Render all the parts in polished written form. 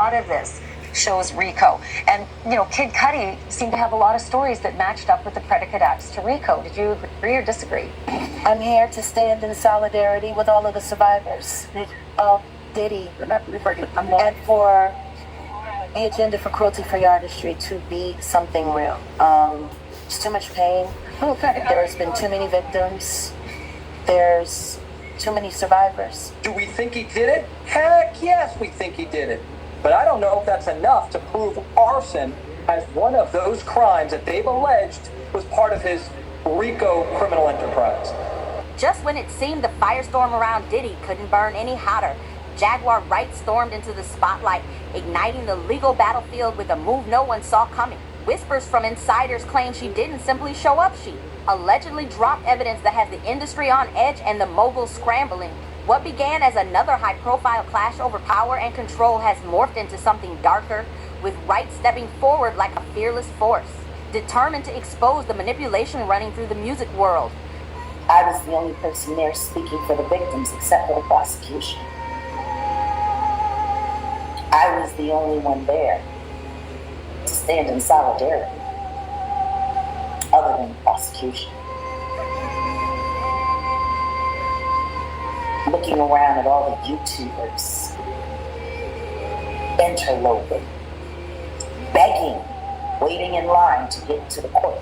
lot of this shows RICO. And, Kid Cudi seemed to have a lot of stories that matched up with the predicate acts to RICO. Did you agree or disagree? I'm here to stand in solidarity with all of the survivors of Diddy and for the agenda for cruelty-free artistry to be something real. There's too much pain. There's been too many victims. There's too many survivors. Do we think he did it? Heck yes, we think he did it. But I don't know if that's enough to prove arson as one of those crimes that they've alleged was part of his RICO criminal enterprise. Just when it seemed the firestorm around Diddy couldn't burn any hotter, Jaguar Wright stormed into the spotlight, igniting the legal battlefield with a move no one saw coming. Whispers from insiders claim she didn't simply show up, she allegedly dropped evidence that has the industry on edge and the moguls scrambling. What began as another high-profile clash over power and control has morphed into something darker, with Wright stepping forward like a fearless force, determined to expose the manipulation running through the music world. I was the only person there speaking for the victims except for the prosecution. I was the only one there to stand in solidarity, other than the prosecution. Looking around at all the YouTubers, interloping, begging, waiting in line to get into the court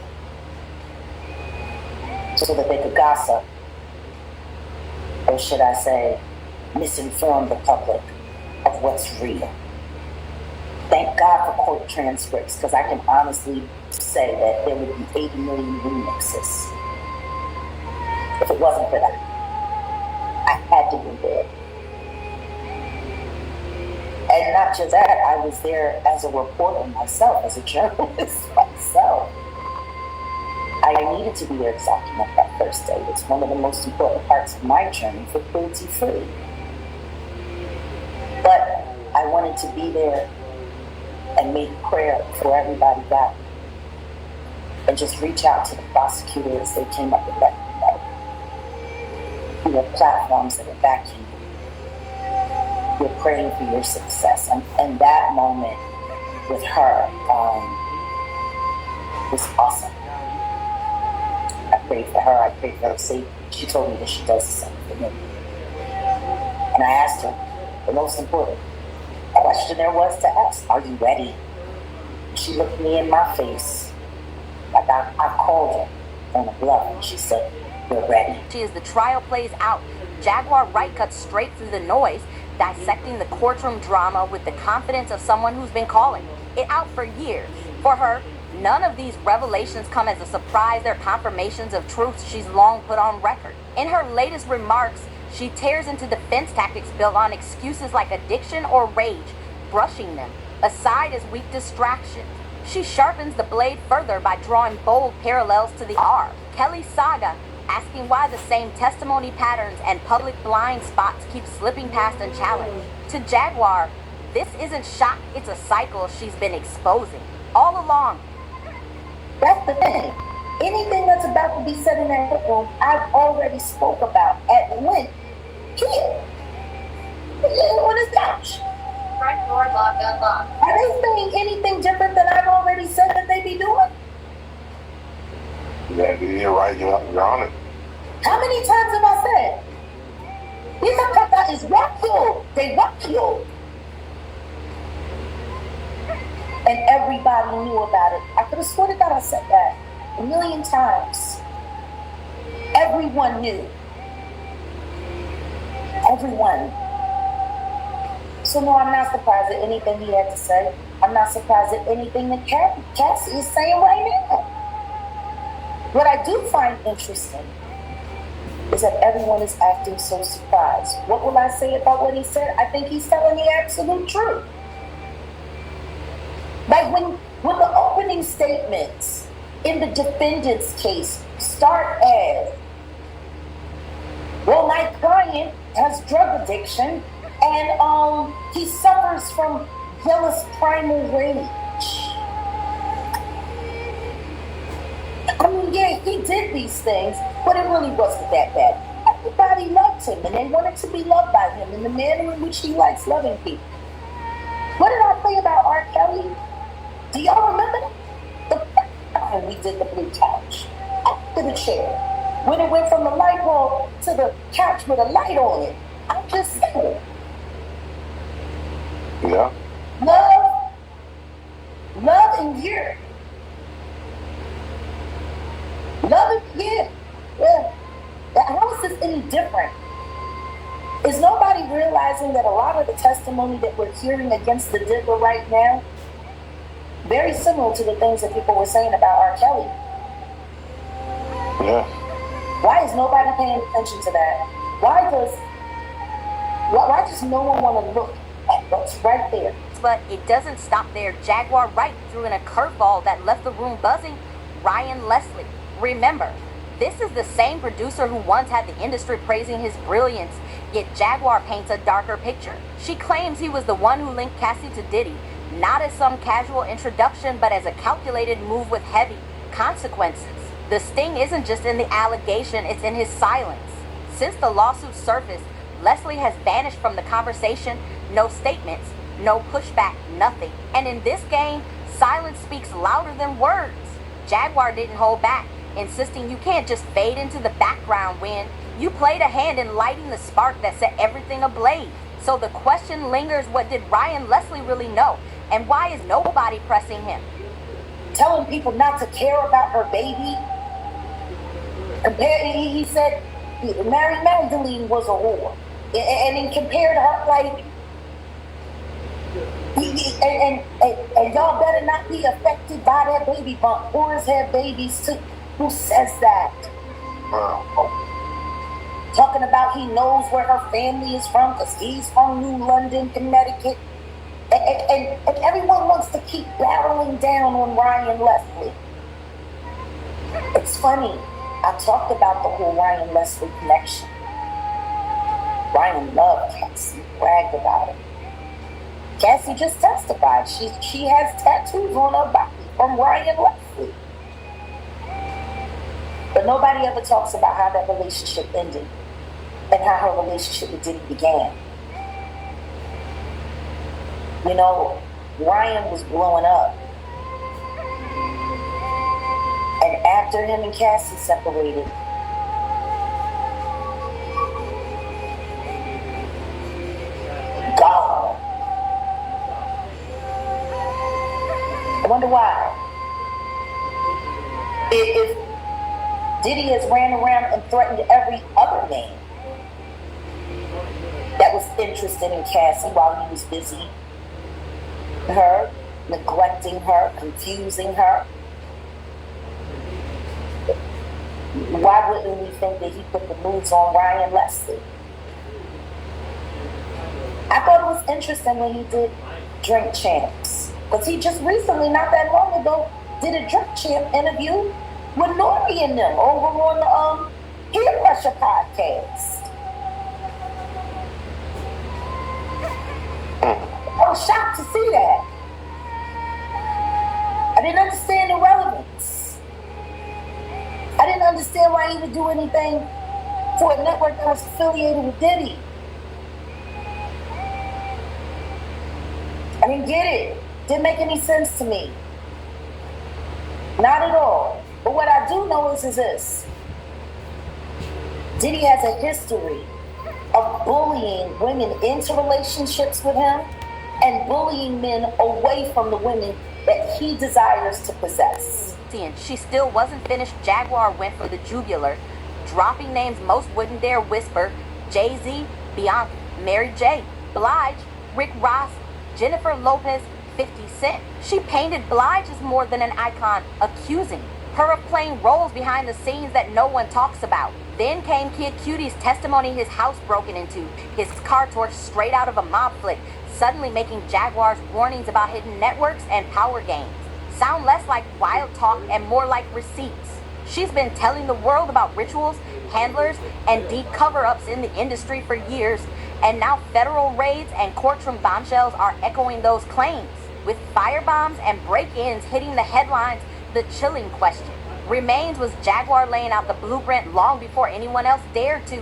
so that they could gossip, or should I say, misinform the public of what's real. Thank God for court transcripts, because I can honestly say that there would be 80 million remixes if it wasn't for that. I had to be there. And not just that, I was there as a reporter myself, as a journalist myself. I needed to be there exactly on that first day. It's one of the most important parts of my journey for cruelty free. But I wanted to be there and make prayer for everybody back. And just reach out to the prosecutor as they came up with that. Your platforms that are backing you. We're praying for your success. And that moment with her was awesome. I prayed for her. I prayed for her safety. She told me that she does the same for me. And I asked her the most important question there was to ask: are you ready? She looked me in my face like I called her on a bluff, and she said, "We're ready." As the trial plays out, Jaguar Wright cuts straight through the noise, dissecting the courtroom drama with the confidence of someone who's been calling it out for years. For her, none of these revelations come as a surprise. They're confirmations of truths she's long put on record. In her latest remarks, she tears into defense tactics built on excuses like addiction or rage, brushing them aside as weak distractions. She sharpens the blade further by drawing bold parallels to the R. Kelly saga, asking why the same testimony patterns and public blind spots keep slipping past unchallenged. To Jaguar, this isn't shock, it's a cycle she's been exposing all along. That's the thing. Anything that's about to be said in that courtroom, I've already spoke about at length here. On this couch. Front door locked, unlocked. Are they saying anything different than I've already said that they be doing? Yeah, you're right. You're on it. How many times have I said? These are is rock you. They rock you. And everybody knew about it. I could have sworn to God I said that a million times. Everyone knew. Everyone. So no, I'm not surprised at anything he had to say. I'm not surprised at anything that Cassie is saying right now. What I do find interesting is that everyone is acting so surprised. What will I say about what he said? I think he's telling the absolute truth. Like when the opening statements in the defendant's case start as, well, my client has drug addiction and he suffers from jealous primal rage. I mean, yeah, he did these things, but it really wasn't that bad. Everybody loved him, and they wanted to be loved by him in the manner in which he likes loving people. What did I did the blue couch. After the chair. When it went from the light bulb to the couch with a light on it. I'm just saying. Yeah. Love and year. Love and year. Yeah. How is this any different? Is nobody realizing that a lot of the testimony that we're hearing against the Diddler right now, very similar to the things that people were saying about R. Kelly? Yeah. Why is nobody paying attention to that? Why does no one want to look at what's right there? But it doesn't stop there. Jaguar Wright threw in a curveball that left the room buzzing. Ryan Leslie. Remember, this is the same producer who once had the industry praising his brilliance, yet Jaguar paints a darker picture. She claims he was the one who linked Cassie to Diddy, not as some casual introduction, but as a calculated move with heavy consequences. The sting isn't just in the allegation, it's in his silence. Since the lawsuit surfaced, Leslie has vanished from the conversation. No statements, no pushback, nothing. And in this game, silence speaks louder than words. Jaguar didn't hold back, insisting you can't just fade into the background when you played a hand in lighting the spark that set everything ablaze. So the question lingers, what did Ryan Leslie really know? And why is nobody pressing him? Telling people not to care about her baby. He said Mary Magdalene was a whore. And then compared her like, and y'all better not be affected by that baby bump. Whores have babies too. Who says that? Talking about he knows where her family is from because he's from New London, Connecticut. And everyone wants to keep barreling down on Ryan Leslie. It's funny. I talked about the whole Ryan Leslie connection. Ryan loved Cassie, bragged about it. Cassie just testified. She has tattoos on her body from Ryan Leslie. But nobody ever talks about how that relationship ended and how her relationship with Diddy began. You know, Ryan was blowing up. And after him and Cassie separated, gone. I wonder why. If Diddy has ran around and threatened every other man that was interested in Cassie while he was busy, her, neglecting her, confusing her. Why wouldn't we think that he put the moves on Ryan Leslie? I thought it was interesting when he did Drink Champs. Because he just recently, not that long ago, did a Drink Champ interview with Nori and them over on the Peer Pressure podcast. I was shocked to see that. I didn't understand the relevance. I didn't understand why he would do anything for a network that was affiliated with Diddy. I didn't get it. Didn't make any sense to me. Not at all. But what I do know is this. Diddy has a history of bullying women into relationships with him and bullying men away from the women that he desires to possess. And she still wasn't finished. Jaguar went for the jugular, dropping names most wouldn't dare whisper: Jay-Z, Beyonce, Mary J., Blige, Rick Ross, Jennifer Lopez, 50 Cent. She painted Blige as more than an icon, accusing her of playing roles behind the scenes that no one talks about. Then came Kid Cudi's testimony, his house broken into, his car torched straight out of a mob flick, suddenly making Jaguar's warnings about hidden networks and power games sound less like wild talk and more like receipts. She's been telling the world about rituals, handlers, and deep cover-ups in the industry for years, and now federal raids and courtroom bombshells are echoing those claims. With firebombs and break-ins hitting the headlines, the chilling question remains, was Jaguar laying out the blueprint long before anyone else dared to?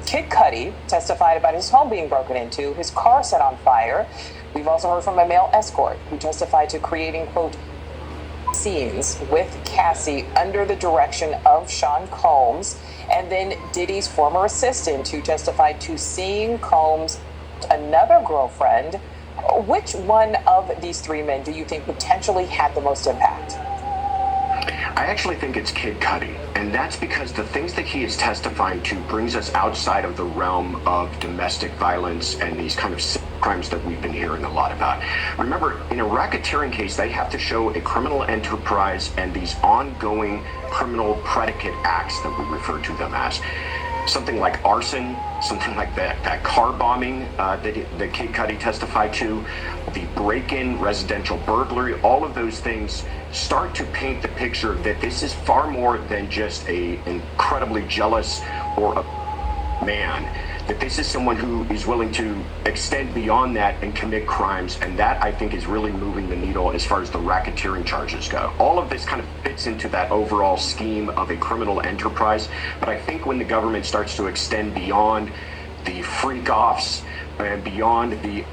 Kid Cudi testified about his home being broken into, his car set on fire. We've also heard from a male escort who testified to creating, quote, scenes with Cassie under the direction of Sean Combs, and then Diddy's former assistant who testified to seeing Combs' another girlfriend. Which one of these three men do you think potentially had the most impact? I actually think it's Kid Cudi, and that's because the things that he is testifying to brings us outside of the realm of domestic violence and these kind of crimes that we've been hearing a lot about. Remember, in a racketeering case, they have to show a criminal enterprise and these ongoing criminal predicate acts that we refer to them as. Something like arson, something like that car bombing that Kid Cudi testified to, the break-in, residential burglary, all of those things start to paint the picture that this is far more than just a incredibly jealous or a man, that this is someone who is willing to extend beyond that and commit crimes, and that I think is really moving the needle as far as the racketeering charges go. All of this kind of fits into that overall scheme of a criminal enterprise, but I think when the government starts to extend beyond the freak-offs and beyond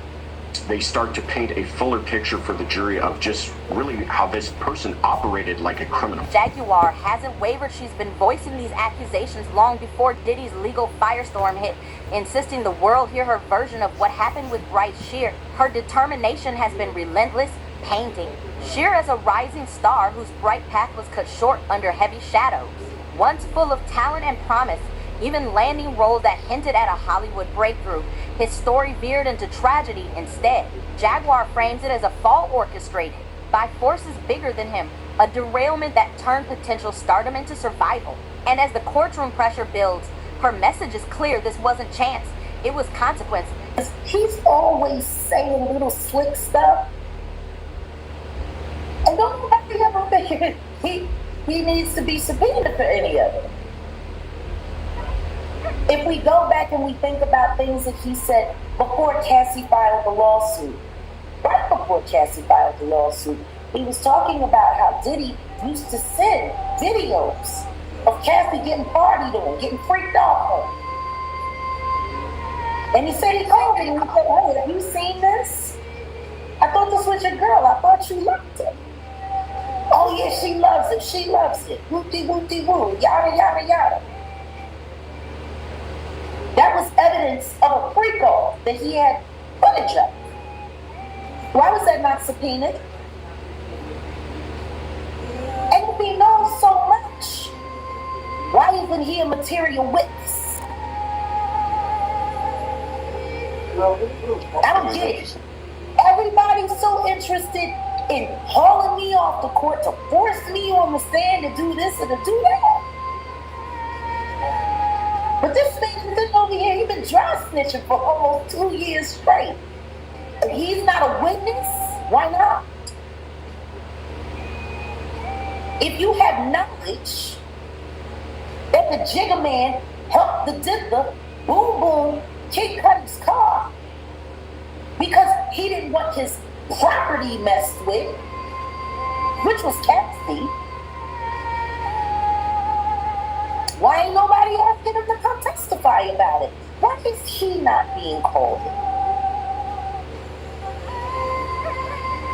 they start to paint a fuller picture for the jury of just really how this person operated like a criminal. Jaguar hasn't wavered. She's been voicing these accusations long before Diddy's legal firestorm hit, insisting the world hear her version of what happened with Bryce Shear. Her determination has been relentless, painting Shear as a rising star whose bright path was cut short under heavy shadows. Once full of talent and promise, even landing roles that hinted at a Hollywood breakthrough, his story veered into tragedy instead. Jaguar frames it as a fall orchestrated by forces bigger than him, a derailment that turned potential stardom into survival. And as the courtroom pressure builds, her message is clear: this wasn't chance, it was consequence. He's always saying little slick stuff. And don't nobody ever think he needs to be subpoenaed for any of it. If we go back and we think about things that he said before Cassie filed the lawsuit, right before Cassie filed the lawsuit, he was talking about how Diddy used to send videos of Cassie getting partied on, getting freaked off on. And he said he called her and he said, "Hey, have you seen this? I thought this was your girl. I thought you loved it." "Oh yeah, she loves it. She loves it. Whoop-de-whoop-de-woo, yada, yada, yada." That was evidence of a freak-off that he had footage of. Why was that not subpoenaed? And if he knows so much, why isn't he a material witness? I don't get it. Everybody's so interested in hauling me off the court to force me on the stand to do this or to do that. But this man sitting over here, he's been dry snitching for almost 2 years straight. If he's not a witness, why not? If you have knowledge that the Jigga Man helped the Dipper boom boom Kid Cudi's car because he didn't want his property messed with, which was Cassie, why ain't nobody asking him to come testify about it? Why is he not being called in?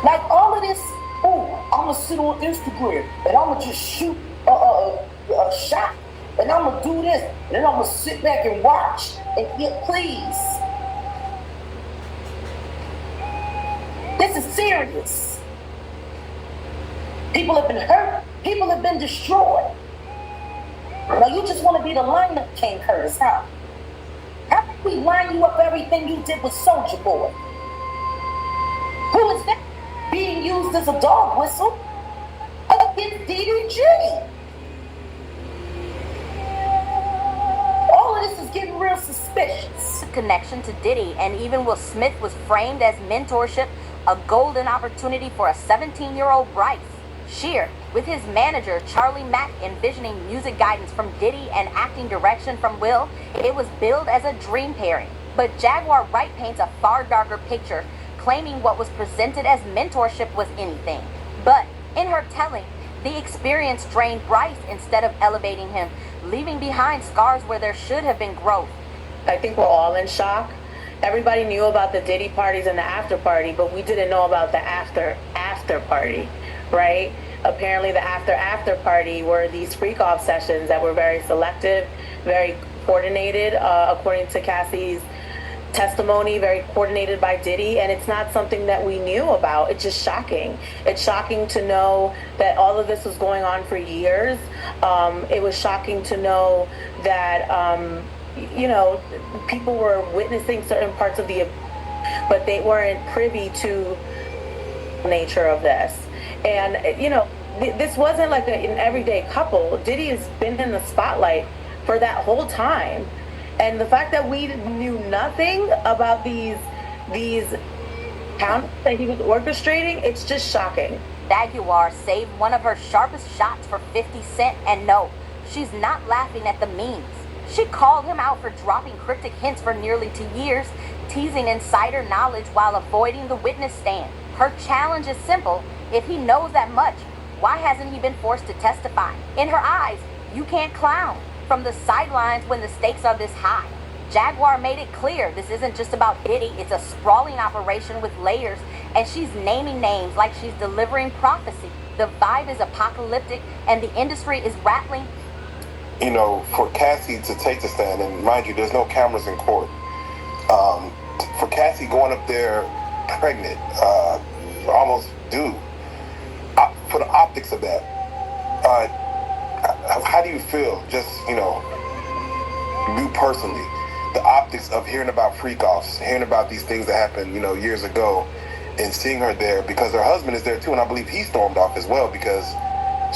Like all of this, oh, I'm going to sit on Instagram and I'm going to just shoot a shot and I'm going to do this and then I'm going to sit back and watch and get please. This is serious. People have been hurt. People have been destroyed. Now you just want to be the lineup King Curtis, huh? How can we line you up everything you did with Soulja Boy? Who is that? Being used as a dog whistle against DDG. All of this is getting real suspicious. Connection to Diddy and even Will Smith was framed as mentorship, a golden opportunity for a 17-year-old Bryce Shear, with his manager Charlie Mack envisioning music guidance from Diddy and acting direction from Will. It was billed as a dream pairing. But Jaguar Wright paints a far darker picture, claiming what was presented as mentorship was anything. But in her telling, the experience drained Bryce instead of elevating him, leaving behind scars where there should have been growth. I think we're all in shock. Everybody knew about the Diddy parties and the after party, but we didn't know about the after party, right? apparently the after party were these freak off sessions that were very selective, very coordinated, according to Cassie's testimony, very coordinated by Diddy, and it's not something that we knew about. It's just shocking. It's shocking to know that all of this was going on for years. It was shocking to know that people were witnessing certain parts of but they weren't privy to the nature of this. And this wasn't like an everyday couple. Diddy has been in the spotlight for that whole time. And the fact that we knew nothing about these counts that he was orchestrating, it's just shocking. Jaguar saved one of her sharpest shots for 50 Cent, and no, she's not laughing at the memes. She called him out for dropping cryptic hints for nearly 2 years, teasing insider knowledge while avoiding the witness stand. Her challenge is simple. If he knows that much, why hasn't he been forced to testify? In her eyes, you can't clown from the sidelines when the stakes are this high. Jaguar made it clear this isn't just about Diddy, it's a sprawling operation with layers, and she's naming names like she's delivering prophecy. The vibe is apocalyptic and the industry is rattling. For Cassie to take the stand, and mind you, there's no cameras in court. For Cassie going up there pregnant, almost due, for the optics of that, how do you feel, just, you personally, the optics of hearing about freak-offs, hearing about these things that happened, years ago, and seeing her there, because her husband is there too, and I believe he stormed off as well, because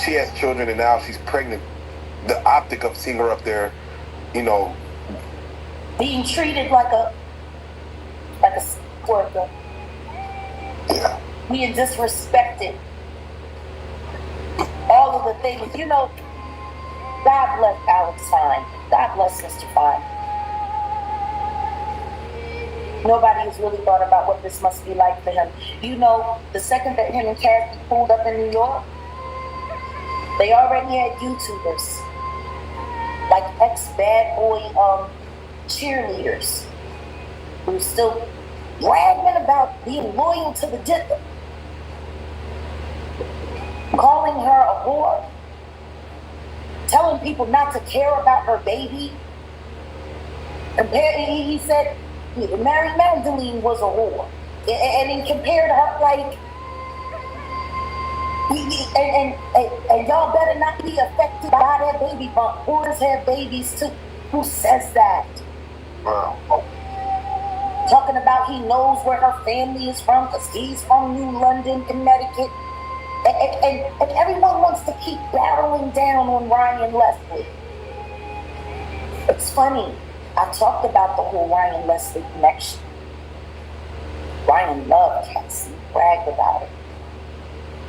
she has children and now she's pregnant. The optic of seeing her up there, being treated like a worker. Yeah. Being disrespected. All of the things, God bless Alex Fine. God bless Mr. Fine. Nobody has really thought about what this must be like for him. The second that him and Cassie pulled up in New York, they already had YouTubers, like ex-bad boy cheerleaders, who still bragging about being loyal to the dipper, calling her a whore, telling people not to care about her baby. He said Mary Magdalene was a whore, and he compared her like, and y'all better not be affected by that baby bump. Whores have babies too. Who says that? Wow. Talking about he knows where her family is from because he's from New London, Connecticut. And everyone wants to keep barreling down on Ryan Leslie. It's funny. I talked about the whole Ryan Leslie connection. Ryan loved Cassie, bragged about it.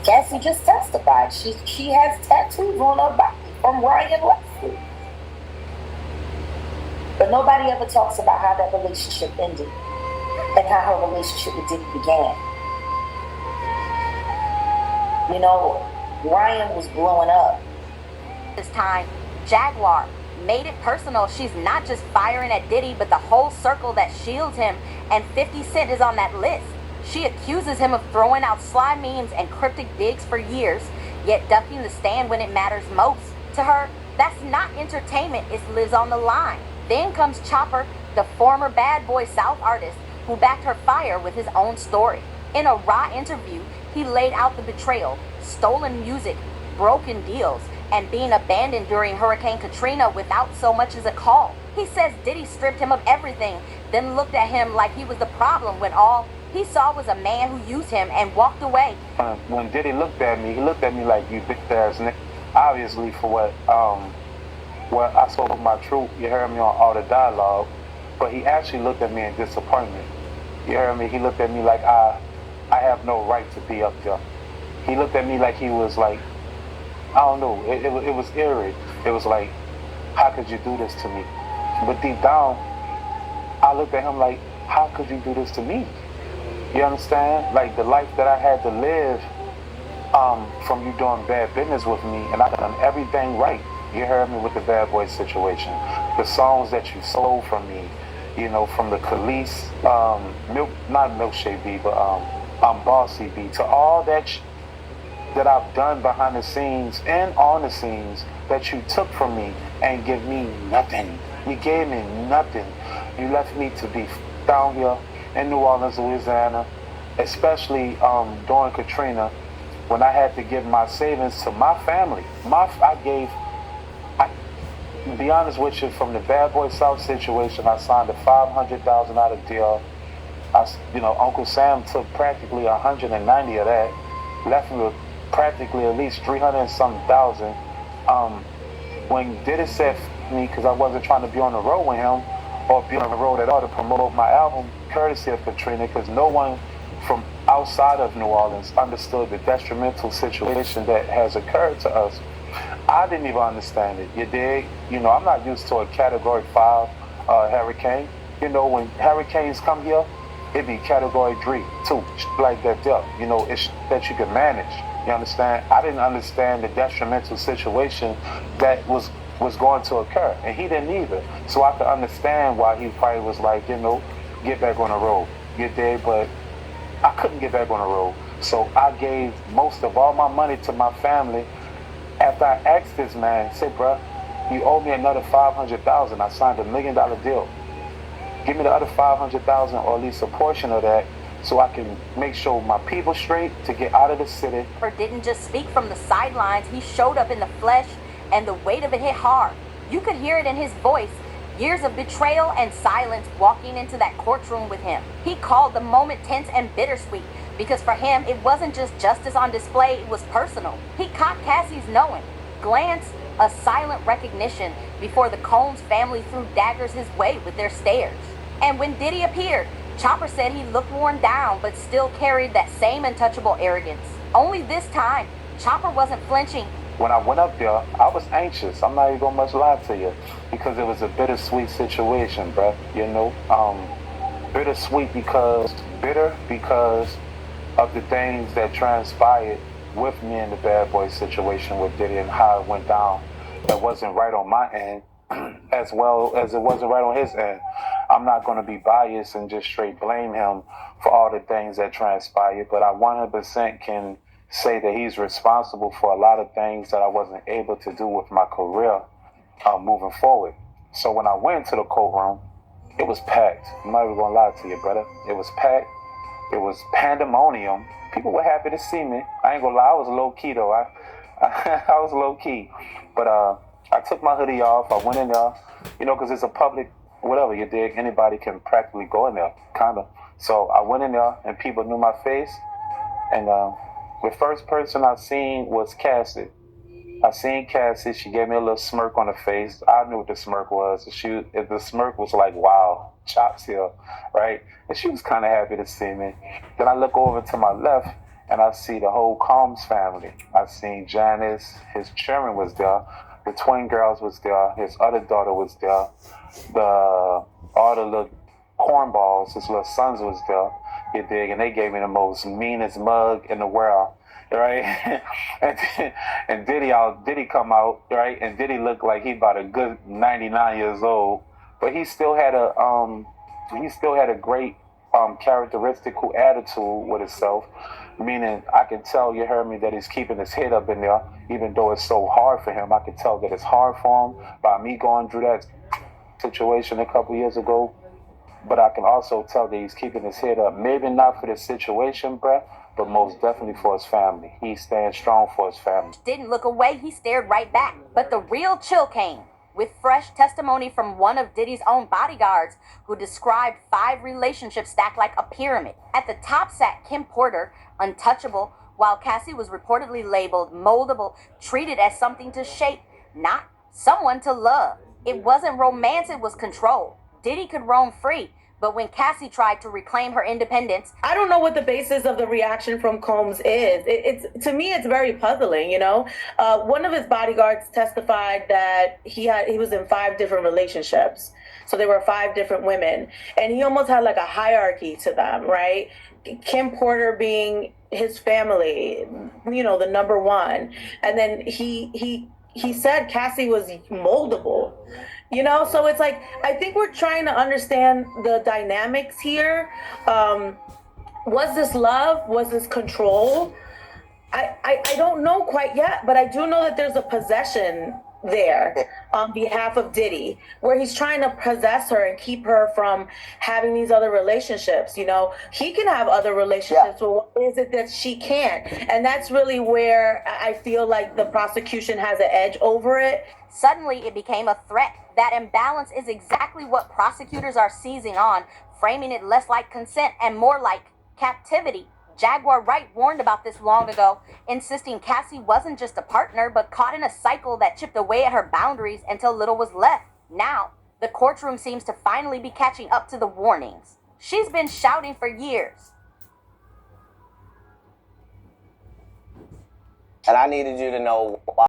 Cassie just testified. She has tattoos on her body from Ryan Leslie. But nobody ever talks about how that relationship ended and how her relationship with Diddy began. Ryan was blowing up. This time, Jaguar made it personal. She's not just firing at Diddy, but the whole circle that shields him, and 50 Cent is on that list. She accuses him of throwing out sly memes and cryptic digs for years, yet ducking the stand when it matters most. To her, that's not entertainment, it lives on the line. Then comes Chopper, the former Bad Boy South artist, who backed her fire with his own story. In a raw interview, he laid out the betrayal, stolen music, broken deals, and being abandoned during Hurricane Katrina without so much as a call. He says Diddy stripped him of everything, then looked at him like he was the problem when all he saw was a man who used him and walked away. When Diddy looked at me, he looked at me like, you bitch ass nigga. Obviously for what I spoke my truth, you heard me on all the dialogue, but he actually looked at me in disappointment. You heard me? He looked at me like I have no right to be up there. He looked at me like he was like, I don't know, it was eerie. It was like, how could you do this to me? But deep down, I looked at him like, how could you do this to me? You understand? Like the life that I had to live from you doing bad business with me, and I've done everything right. You heard me with the Bad Boy situation. The songs that you sold from me, from the Khalees, not Milkshake B, but Bossy B, to all that that I've done behind the scenes and on the scenes that you took from me and give me nothing. You gave me nothing. You left me to be down here in New Orleans, Louisiana, especially during Katrina, when I had to give my savings to my family. To be honest with you, from the Bad Boy South situation, I signed a $500,000 deal. Uncle Sam took practically 190 of that, left me with practically at least 300 and some thousand. When Diddy said me, because I wasn't trying to be on the road with him or be on the road at all to promote my album, courtesy of Katrina, because no one from outside of New Orleans understood the detrimental situation that has occurred to us. I didn't even understand it. You dig? I'm not used to a Category 5 hurricane. When hurricanes come here, it be Category 3, 2, like that there. It's that you can manage. You understand? I didn't understand the detrimental situation that was going to occur, and he didn't either. So I could understand why he probably was like, get back on the road. You dig? But I couldn't get back on the road. So I gave most of all my money to my family. After I asked this man, say, bro, you owe me another $500,000. I signed $1 million deal. Give me the other $500,000, or at least a portion of that, so I can make sure my people straight to get out of the city. Or didn't just speak from the sidelines. He showed up in the flesh, and the weight of it hit hard. You could hear it in his voice. Years of betrayal and silence walking into that courtroom with him. He called the moment tense and bittersweet, because for him, it wasn't just justice on display, it was personal. He caught Cassie's knowing glance, a silent recognition before the Combs family threw daggers his way with their stares. And when Diddy appeared, Chopper said he looked worn down, but still carried that same untouchable arrogance. Only this time, Chopper wasn't flinching. When I went up there, I was anxious. I'm not even gonna much lie to you, because it was a bittersweet situation, bruh. Bittersweet because of the things that transpired with me in the Bad Boy situation with Diddy and how it went down. That wasn't right on my end, as well as it wasn't right on his end. I'm not going to be biased and just straight blame him for all the things that transpired, but I 100% can say that he's responsible for a lot of things that I wasn't able to do with my career moving forward. So when I went to the courtroom, it was packed. I'm not even going to lie to you, brother. It was packed. It was pandemonium. People were happy to see me. I ain't gonna lie, I was low key though. I was low key. But I took my hoodie off. I went in there, because it's a public, whatever you dig. Anybody can practically go in there, kinda. So I went in there and people knew my face. And the first person I seen was Cassie. I seen Cassie. She gave me a little smirk on her face. I knew what the smirk was. The smirk was like, wow, Chop's here, right? And she was kind of happy to see me. Then I look over to my left and I see the whole Combs family. I seen Janice, his chairman was there. The twin girls was there. His other daughter was there. All the little cornballs, his little sons was there. You dig? And they gave me the most meanest mug in the world. Right, and Diddy come out, right, and Diddy looked like he about a good 99 years old, but he still had a great characteristical attitude with himself, meaning I can tell, you heard me, that he's keeping his head up in there, even though it's so hard for him. I can tell that it's hard for him by me going through that situation a couple years ago, but I can also tell that he's keeping his head up, maybe not for the situation, bruh, but most definitely for his family. He's staying strong for his family. Didn't look away, he stared right back. But the real chill came with fresh testimony from one of Diddy's own bodyguards, who described 5 relationships stacked like a pyramid. At the top sat Kim Porter, untouchable, while Cassie was reportedly labeled moldable, treated as something to shape, not someone to love. It wasn't romance, it was control. Diddy could roam free, but when Cassie tried to reclaim her independence, I don't know what the basis of the reaction from Combs is. It's to me, it's very puzzling. One of his bodyguards testified that he was in 5 different relationships, so there were 5 different women, and he almost had like a hierarchy to them, right? Kim Porter being his family, the number one, and then he said Cassie was moldable. So it's like, I think we're trying to understand the dynamics here. Was this love? Was this control? I don't know quite yet, but I do know that there's a possession there on behalf of Diddy, where he's trying to possess her and keep her from having these other relationships. You know, he can have other relationships, but what is it that she can't? And that's really where I feel like the prosecution has an edge over it. Suddenly, it became a threat. That imbalance is exactly what prosecutors are seizing on, framing it less like consent and more like captivity. Jaguar Wright warned about this long ago, insisting Cassie wasn't just a partner, but caught in a cycle that chipped away at her boundaries until little was left. Now, the courtroom seems to finally be catching up to the warnings. She's been shouting for years. And I needed you to know why.